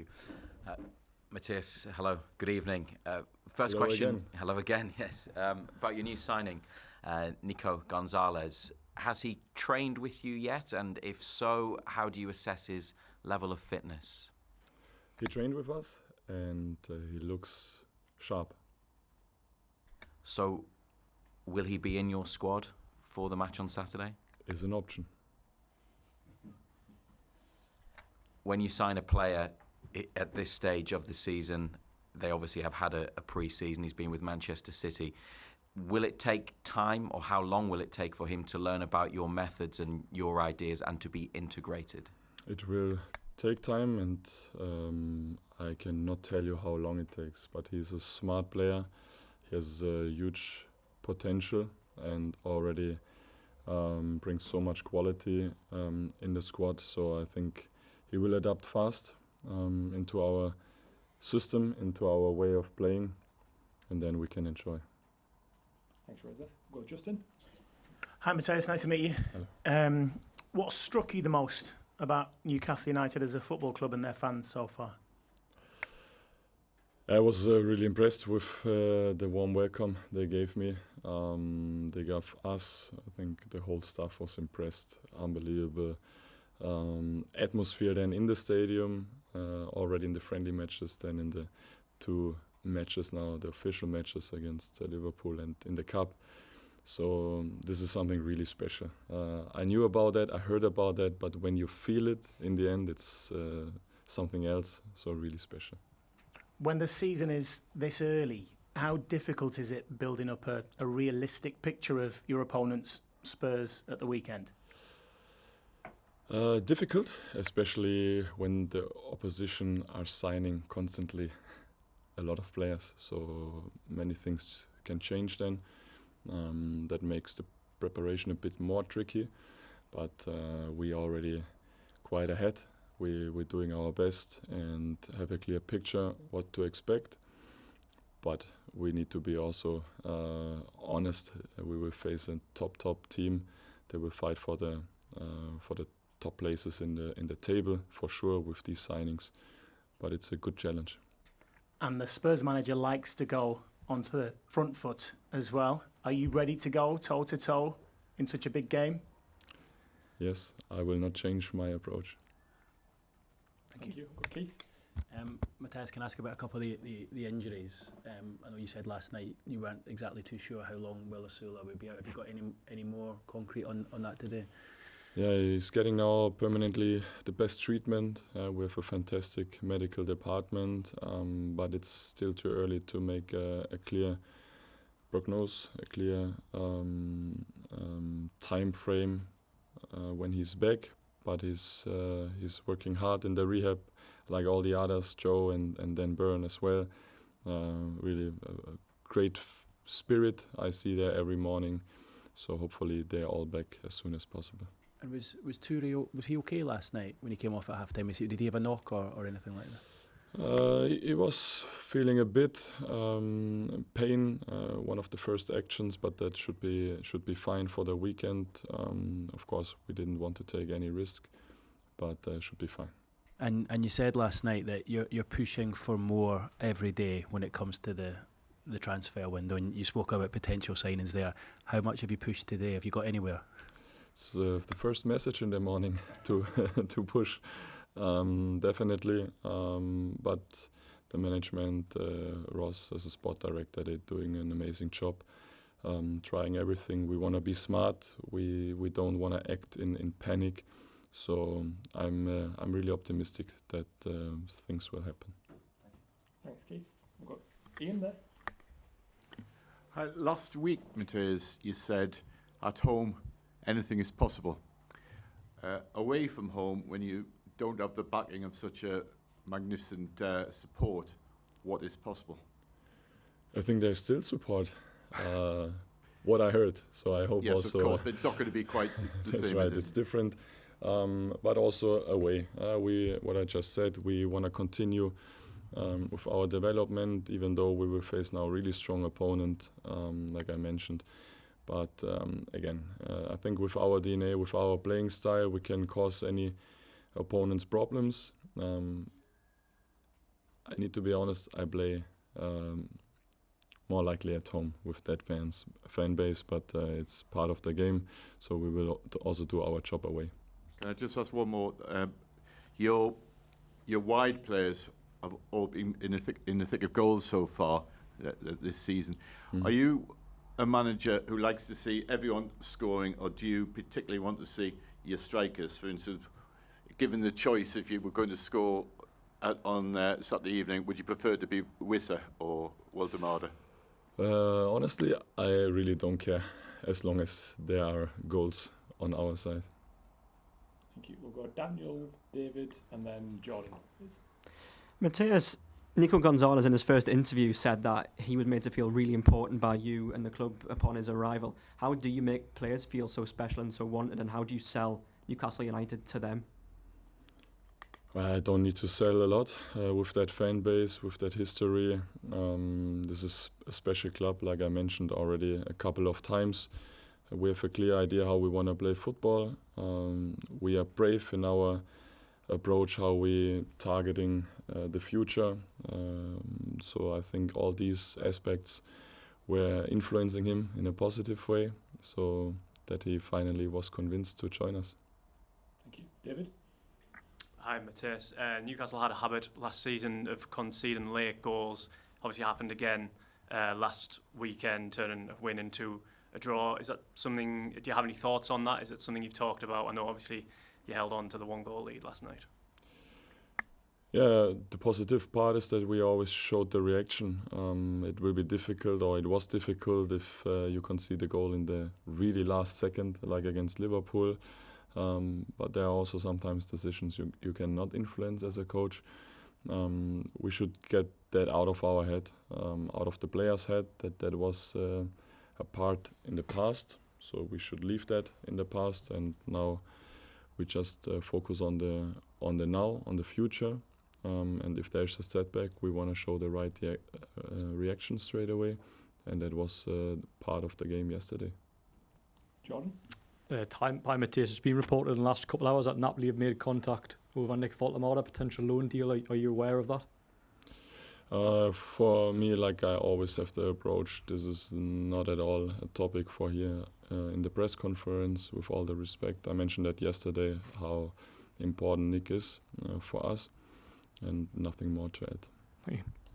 you. Matthias, hello, good evening. First Hello question, again. hello again, yes, about your new signing, Nico Gonzalez. Has he trained with you yet? And if so, how do you assess his level of fitness? He trained with us and he looks sharp. So, will he be in your squad for the match on Saturday? Is an option. When you sign a player at this stage of the season, they obviously have had a pre-season. He's been with Manchester City. Will it take time, or how long will it take for him to learn about your methods and your ideas and to be integrated? It will take time, and I cannot tell you how long it takes. But he's a smart player. He has a huge potential and already brings so much quality in the squad. So I think he will adapt fast into our system, into our way of playing, and then we can enjoy. Thanks, Reza. Go, Justin. Hi, Matthias. Nice to meet you. Hello. What struck you the most about Newcastle United as a football club and their fans so far? I was really impressed with the warm welcome they gave me. They gave us, I think the whole staff was impressed. Unbelievable atmosphere then in the stadium, already in the friendly matches, then in the two matches now, the official matches against Liverpool and in the Cup. So this is something really special. I knew about that, I heard about that, but when you feel it in the end, it's something else, so really special. When the season is this early, how difficult is it building up a realistic picture of your opponent's Spurs at the weekend? Difficult, especially when the opposition are signing constantly a lot of players. So many things can change then. That makes the preparation a bit more tricky. But we are already quite ahead. We're doing our best and have a clear picture what to expect. But we need to be also honest. We will face a top team. They will fight for the top places in the table for sure with these signings, but it's a good challenge. And the Spurs manager likes to go onto the front foot as well. Are you ready to go toe to toe in such a big game? Yes, I will not change my approach. Thank you. Go, Keith. Matthias, can I ask about a couple of the injuries? I know you said last night you weren't exactly too sure how long Will Osula would be out. Have you got any more concrete on that today? Yeah, he's getting now permanently the best treatment. We have a fantastic medical department, but it's still too early to make a clear prognosis, a clear time frame when he's back. But he's working hard in the rehab, like all the others, Joe and then Byrne as well. Really a great spirit I see there every morning. So hopefully they're all back as soon as possible. And was Toure, was he okay last night when he came off at half time? Did he have a knock or anything like that? He was feeling a bit pain, one of the first actions, but that should be fine for the weekend. Of course, we didn't want to take any risk, but should be fine. And you said last night that you're pushing for more every day when it comes to the transfer window, and you spoke about potential signings there. How much have you pushed today? Have you got anywhere? It's the first message in the morning to to push, definitely. But the management, Ross as a sport director, they're doing an amazing job, trying everything. We want to be smart. We don't want to act in panic. So I'm really optimistic that things will happen. Thanks, Keith. We've got Ian there. Last week, Matthias, you said at home anything is possible. Away from home, when you don't have the backing of such a magnificent support, what is possible? I think there's still support. What I heard, so I hope yes, also. Yes, of course, but it's not going to be quite the that's same. Right, is it? it's different, but also away. What I just said, we want to continue with our development, even though we will face now a really strong opponent, like I mentioned. But again, I think with our DNA, with our playing style, we can cause any opponent's problems. I need to be honest, I play more likely at home with that fan base, but it's part of the game, so we will also do our job away. Can I just ask one more? Your wide players have all been in the thick of goals so far this season. Mm. Are you a manager who likes to see everyone scoring, or do you particularly want to see your strikers, for instance, given the choice, if you were going to score on Saturday evening, would you prefer to be Wissa or Waldemar? Honestly, I really don't care as long as there are goals on our side. Thank you. We'll go Daniel, David, and then Jordan, please. Matthias, Nico Gonzalez in his first interview said that he was made to feel really important by you and the club upon his arrival. How do you make players feel so special and so wanted, and how do you sell Newcastle United to them? I don't need to sell a lot with that fan base, with that history. This is a special club, like I mentioned already a couple of times. We have a clear idea how we want to play football. We are brave in our approach, how we targeting the future. So I think all these aspects were influencing him in a positive way, so that he finally was convinced to join us. Thank you. David? Hi, Matthias. Newcastle had a habit last season of conceding late goals. Obviously happened again last weekend, turning a win into a draw. Is that something, do you have any thoughts on that? Is it something you've talked about? I know obviously you held on to the 1-goal lead last night. Yeah, the positive part is that we always showed the reaction. It will be difficult, or it was difficult, if you concede a goal in the really last second, like against Liverpool. But there are also sometimes decisions you cannot influence as a coach. We should get that out of our head, out of the players' head, that was a part in the past. So we should leave that in the past, and now we just focus on the now, on the future. And if there's a setback, we want to show the right reaction straight away, and that was part of the game yesterday. Jordan? Hi Matthias, it's been reported in the last couple of hours that Napoli have made contact over Nick Waldemar, potential loan deal. Are you aware of that? For me, like I always have the approach, this is not at all a topic for here in the press conference, with all the respect. I mentioned that yesterday, how important Nick is for us, and nothing more to add.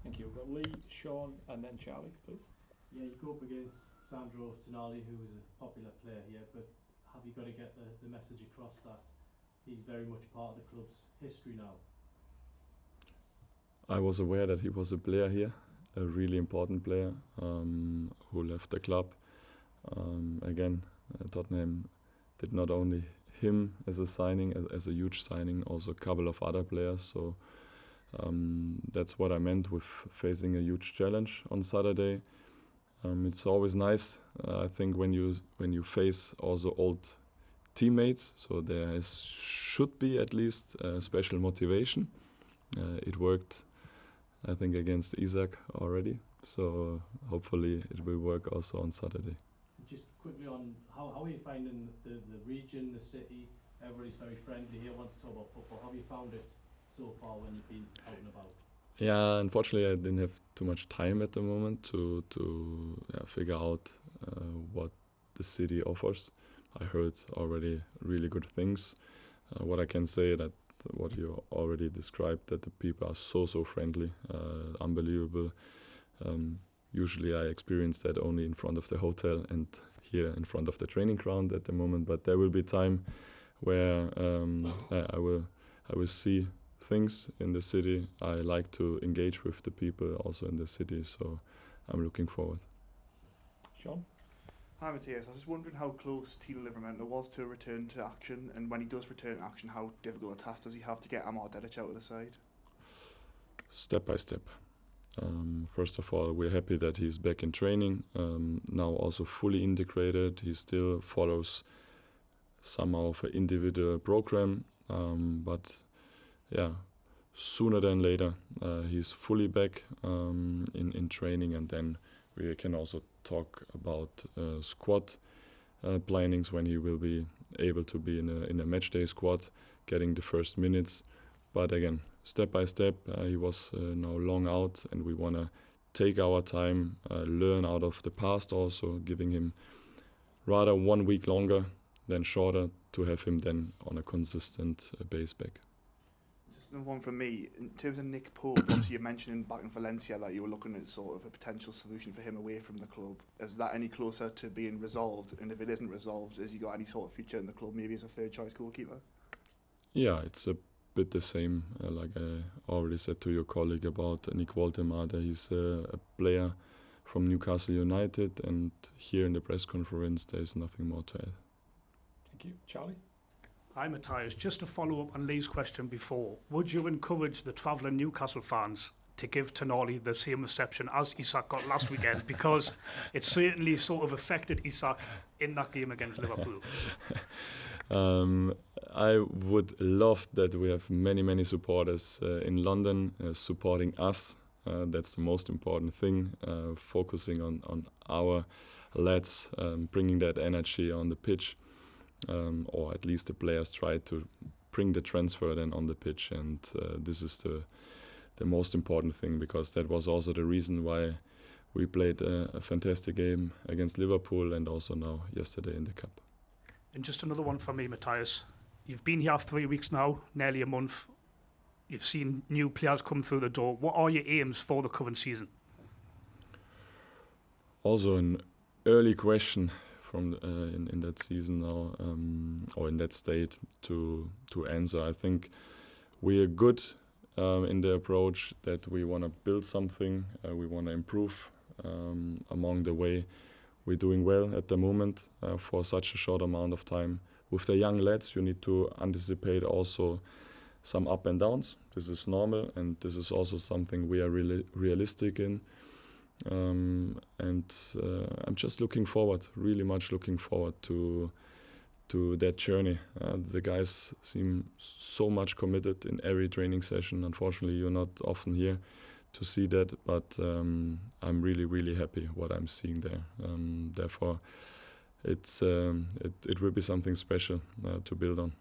Thank you. We've got Lee, Sean, and then Charlie, please. Yeah, you go up against Sandro Tonali, who is a popular player here, but have you got to get the message across that he's very much part of the club's history now? I was aware that he was a player here, a really important player who left the club. Again, Tottenham did not only him as a signing, as a huge signing, also a couple of other players. So that's what I meant with facing a huge challenge on Saturday. It's always nice, I think, when you face also old teammates. So there should be at least a special motivation. It worked, I think, against Isaac already. So hopefully it will work also on Saturday. Just quickly on how are you finding the region, the city? Everybody's very friendly here, wants to talk about football. How have you found it so far when you've been out and about? Yeah, unfortunately, I didn't have too much time at the moment to figure out what the city offers. I heard already really good things. What I can say that what you already described, that the people are so friendly, unbelievable. Usually I experience that only in front of the hotel and here in front of the training ground at the moment. But there will be time where I will see things in the city. I like to engage with the people also in the city, so I'm looking forward. Sean? Hi Matthias, I was just wondering how close Tino Livramento was to a return to action, and when he does return to action, how difficult a task does he have to get Amar Dedic out of the side? Step by step. First of all, we're happy that he's back in training, now also fully integrated. He still follows somehow of an individual program, but yeah, sooner than later he's fully back in training, and then we can also talk about squad plannings when he will be able to be in a matchday squad, getting the first minutes. But again, step by step. He was now long out, and we want to take our time, learn out of the past also, giving him rather 1 week longer than shorter to have him then on a consistent base back. Just another one from me. In terms of Nick Pope, obviously you mentioned back in Valencia that you were looking at sort of a potential solution for him away from the club. Is that any closer to being resolved? And if it isn't resolved, has he got any sort of future in the club, maybe as a third choice goalkeeper? Yeah, it's a bit the same, like I already said to your colleague about Nick Woltemade. He's a player from Newcastle United, and here in the press conference there's nothing more to add. Thank you. Charlie? Hi Matthias, just to follow up on Lee's question before, would you encourage the travelling Newcastle fans to give Tonali the same reception as Isak got last weekend? Because it certainly sort of affected Isak in that game against Liverpool. I would love that we have many supporters in London supporting us. That's the most important thing, focusing on our lads, bringing that energy on the pitch, or at least the players try to bring the transfer then on the pitch, and this is the most important thing, because that was also the reason why we played a fantastic game against Liverpool and also now yesterday in the Cup. And just another one for me, Matthias. You've been here 3 weeks now, nearly a month. You've seen new players come through the door. What are your aims for the current season? Also an early question from in that season now, or in that state to answer. I think we are good in the approach that we want to build something, we want to improve along the way. We're doing well at the moment for such a short amount of time. With the young lads, you need to anticipate also some up and downs. This is normal, and this is also something we are really realistic in. And I'm just looking forward, really much looking forward to that journey. The guys seem so much committed in every training session. Unfortunately, you're not often here to see that, but I'm really happy what I'm seeing there. Therefore, it will be something special to build on.